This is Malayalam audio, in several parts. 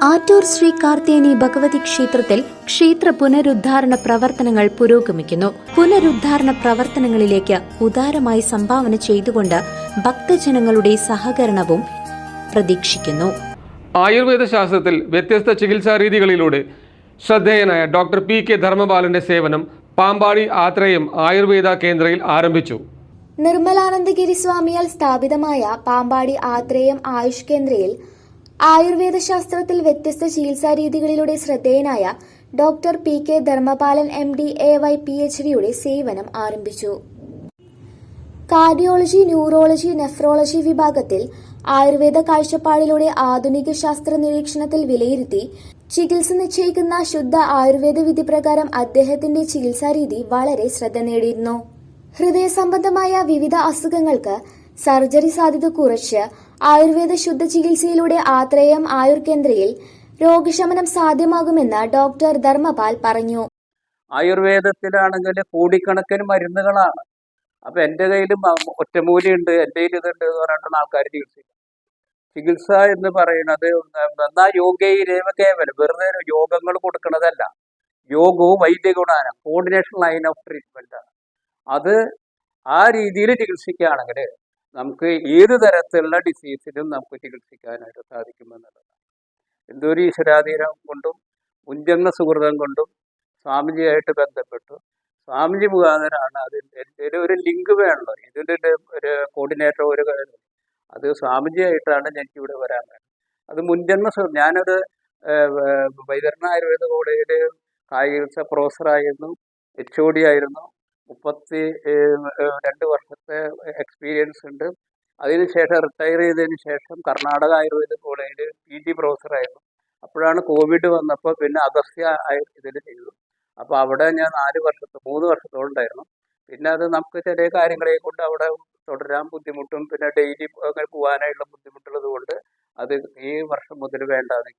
ആറ്റൂർ ശ്രീ കാർത്തേനി ഭഗവതി ക്ഷേത്രത്തിൽ ക്ഷേത്ര പുനരുദ്ധാരണ പ്രവർത്തനങ്ങൾ പുരോഗമിക്കുന്നു. പുനരുദ്ധാരണ പ്രവർത്തനങ്ങളിലേക്ക് ഉദാരമായി സംഭാവന ചെയ്തുകൊണ്ട് ഭക്തജനങ്ങളുടെ സഹകരണവും പ്രതീക്ഷിക്കുന്നു. ആയുർവേദ ശാസ്ത്രത്തിൽ വ്യത്യസ്ത ചികിത്സാ രീതികളിലൂടെ ശ്രദ്ധേയനായ ഡോക്ടർ പി.കെ. ധർമ്മപാലന്റെ സേവനം പാമ്പാടി ആത്രേയം ആയുർവേദ കേന്ദ്രയിൽ ആരംഭിച്ചു. നിർമ്മലാനന്ദഗിരി സ്വാമിയാൽ സ്ഥാപിതമായ പാമ്പാടി ആത്രേയം ആയുഷ് കേന്ദ്രയിൽ ആയുർവേദ ശാസ്ത്രത്തിൽ വ്യത്യസ്ത ചികിത്സാ രീതികളിലൂടെ ശ്രദ്ധേയനായ doctor P K. Dharmapalan MD AY PhDയുടെ സേവനം ആരംഭിച്ചു. കാർഡിയോളജി, ന്യൂറോളജി, നെഫ്രോളജി വിഭാഗത്തിൽ ആയുർവേദ കാഴ്ചപ്പാടിലൂടെ ആധുനിക ശാസ്ത്ര നിരീക്ഷണത്തിൽ വിലയിരുത്തി ചികിത്സ നിശ്ചയിക്കുന്ന ശുദ്ധ ആയുർവേദ വിധി പ്രകാരം അദ്ദേഹത്തിന്റെ ചികിത്സാരീതി വളരെ ശ്രദ്ധ നേടിയിരുന്നു. ഹൃദയ സംബന്ധമായ വിവിധ അസുഖങ്ങൾക്ക് സർജറി സാധ്യത കുറച്ച് ആയുർവേദ ശുദ്ധ ചികിത്സയിലൂടെ ആത്രേയം ആയുർ കേന്ദ്രയിൽ രോഗശമനം സാധ്യമാകുമെന്ന് ഡോക്ടർ ധർമ്മപാൽ പറഞ്ഞു. ആയുർവേദത്തിലാണെങ്കിൽ കോടിക്കണക്കിന് മരുന്നുകളാണ്. അപ്പൊ എന്റെ കയ്യിലും ഒറ്റമൂലിയുണ്ട്, എന്റെ കയ്യിൽ ഇതുണ്ട് എന്ന് പറഞ്ഞിട്ടാണ് ആൾക്കാർ ചികിത്സിക്കുന്നത്. ചികിത്സ എന്ന് പറയുന്നത് എന്നാ യോഗയിലേവ കേവലം വെറുതെ യോഗങ്ങൾ കൊടുക്കുന്നതല്ല. യോഗവും വൈദ്യഗുണാന കോർഡിനേഷൻ ലൈൻ ഓഫ് ട്രീറ്റ്മെന്റ് ആണ്. അത് ആ രീതിയിൽ ചികിത്സിക്കുകയാണെങ്കിൽ നമുക്ക് ഏത് തരത്തിലുള്ള ഡിസീസിനും നമുക്ക് ചികിത്സിക്കാനായിട്ട് സാധിക്കുമെന്നുള്ളതാണ്. എന്തൊരു ഈശ്വരാധീനം കൊണ്ടും മുൻജന്മ സുഹൃതം കൊണ്ടും സ്വാമിജിയായിട്ട് ബന്ധപ്പെട്ടു. സ്വാമിജി മുഖാന്തരമാണ് അതിൻ്റെ ഒരു ലിങ്ക് വേണമല്ലോ, ഇതിൻ്റെ ഒരു കോർഡിനേറ്റർ ഒരു അത് സ്വാമിജിയായിട്ടാണ് എനിക്കിവിടെ വരാൻ വേണ്ടത്. അത് മുൻജന്മ ഞാനൊരു വൈതരണ ആയുർവേദ കോളേജിൽ ചികിത്സ പ്രൊഫസറായിരുന്നു, HOD ആയിരുന്നു. 32 വർഷത്തെ എക്സ്പീരിയൻസ് ഉണ്ട്. അതിനുശേഷം റിട്ടയർ ചെയ്തതിന് ശേഷം കർണാടക ആയുർവേദ കോളേജിൽ PG പ്രൊഫസറായിരുന്നു. അപ്പോഴാണ് കോവിഡ് വന്നപ്പോൾ പിന്നെ അഗസ്ത്യ ഇതിൽ ചെയ്തു. അപ്പോൾ അവിടെ ഞാൻ 3 വർഷത്തോളം ഉണ്ടായിരുന്നു. പിന്നെ അത് നമുക്ക് ചില കാര്യങ്ങളെ കൊണ്ട് അവിടെ തുടരാൻ ബുദ്ധിമുട്ടും പിന്നെ ഡെയിലി അങ്ങനെ പോകാനായിട്ടുള്ള ബുദ്ധിമുട്ടുള്ളത് കൊണ്ട് അത് ഈ വർഷം മുതൽ വേണ്ടാതെ.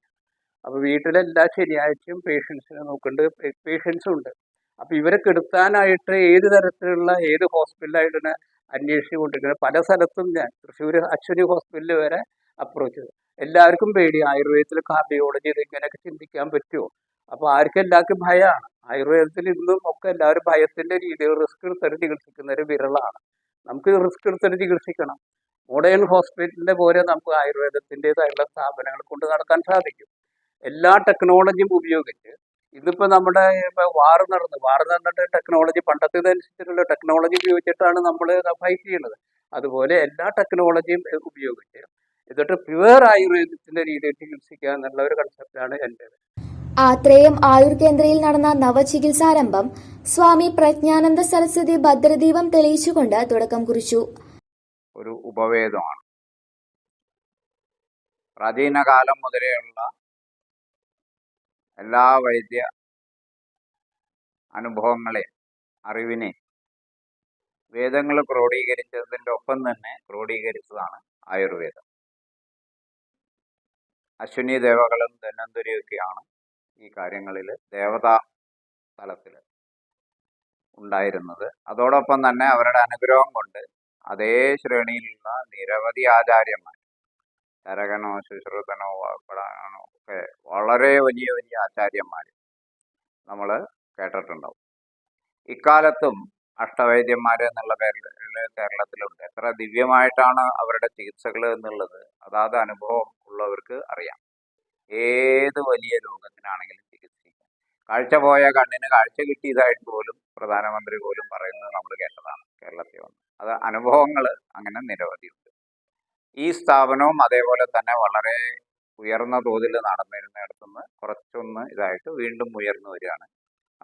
അപ്പോൾ വീട്ടിലെല്ലാ ശനിയാഴ്ചയും പേഷ്യൻസിനെ നോക്കുന്നുണ്ട്, പേഷ്യൻസും ഉണ്ട്. അപ്പം ഇവരെ കെടുത്താനായിട്ട് ഏത് തരത്തിലുള്ള ഏത് ഹോസ്പിറ്റലായിട്ടാണ് അന്വേഷിച്ചു കൊണ്ടിരിക്കുന്നത്. പല സ്ഥലത്തും ഞാൻ തൃശ്ശൂർ അശ്വനി ഹോസ്പിറ്റലിൽ വരെ അപ്രോച്ച് ചെയ്തു. എല്ലാവർക്കും പേടി, ആയുർവേദത്തിൽ കാർഡിയോളജി ഇതിങ്ങനെയൊക്കെ ചിന്തിക്കാൻ പറ്റുമോ? അപ്പോൾ എല്ലാവർക്കും ഭയമാണ്. ആയുർവേദത്തിൽ ഇന്നും ഒക്കെ എല്ലാവരും ഭയത്തിൻ്റെ രീതിയിൽ റിസ്ക് എടുത്തിട്ട് ചികിത്സിക്കുന്നവർ വിരളമാണ്. നമുക്ക് റിസ്ക് എടുത്തിട്ട് ചികിത്സിക്കണം. മോഡേൺ ഹോസ്പിറ്റലിൻ്റെ പോലെ നമുക്ക് ആയുർവേദത്തിൻ്റെതായുള്ള സ്ഥാപനങ്ങൾ കൊണ്ട് നടക്കാൻ സാധിക്കും. എല്ലാ ടെക്നോളജിയും ഉപയോഗിച്ച് ഇന്നിപ്പോൾ നമ്മുടെ വാർ നടന്നിട്ട് ടെക്നോളജി പണ്ടത്തേതനുസരിച്ചിട്ടുള്ള ടെക്നോളജി ഉപയോഗിച്ചിട്ടാണ് നമ്മൾ ഫൈറ്റ് ചെയ്യുന്നത്. അതുപോലെ എല്ലാ ടെക്നോളജിയും ഉപയോഗിച്ച് എന്നിട്ട് പ്യുവർ ആയുർവേദത്തിന്റെ രീതിയിൽ ചികിത്സിക്കുക എന്നുള്ള ഒരു കൺസെപ്റ്റാണ് എൻ്റേത്. ആത്രേയം ആയുർ കേന്ദ്രയിൽ നടന്ന നവചികിത്സാരംഭം സ്വാമി പ്രജ്ഞാനന്ദ സരസ്വതി ഭദ്രദീപം തെളിയിച്ചുകൊണ്ട് തുടക്കം കുറിച്ചു. ഒരു ഉപവേദമാണ്. പ്രാചീന കാലം മുതലേയുള്ള എല്ലാ വൈദ്യ അനുഭവങ്ങളെ അറിവിനെ വേദങ്ങൾ ക്രോഡീകരിച്ചതിൻ്റെ ഒപ്പം തന്നെ ക്രോഡീകരിച്ചതാണ് ആയുർവേദം. അശ്വിനി ദേവകളും ധന്വന്തരിയൊക്കെയാണ് ഈ കാര്യങ്ങളിൽ ദേവതാ തലത്തിൽ ഉണ്ടായിരുന്നത്. അതോടൊപ്പം തന്നെ അവരുടെ അനുഗ്രഹം കൊണ്ട് അതേ ശ്രേണിയിലുള്ള നിരവധി ആചാര്യന്മാർ, ചരകനോ ശുശ്രുതനോ വാഗ്പടാനോ ഒക്കെ വളരെ വലിയ വലിയ ആചാര്യന്മാർ നമ്മൾ കേട്ടിട്ടുണ്ടാവും. ഇക്കാലത്തും അഷ്ടവൈദ്യന്മാർ എന്നുള്ള പേരിൽ കേരളത്തിലുണ്ട്. എത്ര ദിവ്യമായിട്ടാണ് അവരുടെ ചികിത്സകൾ എന്നുള്ളത് അതാത് അനുഭവം ഉള്ളവർക്ക് അറിയാം. ഏത് വലിയ രോഗത്തിനാണെങ്കിലും ചികിത്സിക്കാം. കാഴ്ച പോയ കണ്ണിന് കാഴ്ച കിട്ടിയതായിട്ട് പോലും പ്രധാനമന്ത്രി പോലും പറയുന്നത് നമ്മൾ കേട്ടതാണ് കേരളത്തിൽ വന്ന്. അത് അനുഭവങ്ങൾ അങ്ങനെ നിരവധിയുണ്ട്. ഈ സ്ഥാപനവും അതേപോലെ തന്നെ വളരെ ഉയർന്ന തോതിൽ നടന്നിരുന്നിടത്തുനിന്ന് കുറച്ചൊന്ന് ഇതായിട്ട് വീണ്ടും ഉയർന്നു വരികയാണ്.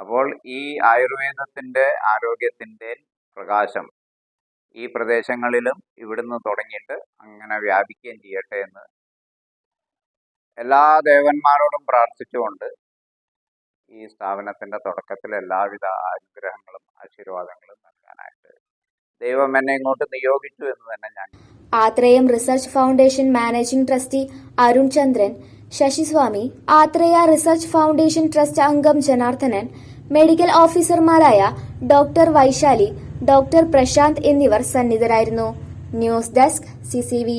അപ്പോൾ ഈ ആയുർവേദത്തിൻ്റെ ആരോഗ്യത്തിൻ്റെ പ്രകാശം ഈ പ്രദേശങ്ങളിലും ഇവിടുന്ന് തുടങ്ങിയിട്ട് അങ്ങനെ വ്യാപിക്കുകയും ചെയ്യട്ടെ എന്ന് എല്ലാ ദേവന്മാരോടും പ്രാർത്ഥിച്ചുകൊണ്ട് ഈ സ്ഥാപനത്തിൻ്റെ തുടക്കത്തിൽ എല്ലാവിധ അനുഗ്രഹങ്ങളും ആശീർവാദങ്ങളും നൽകാനായിട്ട് ദൈവം എന്നെ ഇങ്ങോട്ട് നിയോഗിച്ചു എന്ന് തന്നെ ഞാൻ. Athreyam research foundation managing trustee Arun Chandran, Sasiswami, Athreya research foundation trust അംഗം ജനാർദ്ദനൻ, മെഡിക്കൽ ഓഫീസർമാരായ ഡോക്ടർ വൈശാലി, ഡോക്ടർ പ്രശാന്ത് എന്നിവർ സന്നിധരായിരുന്നു. News desk CCV.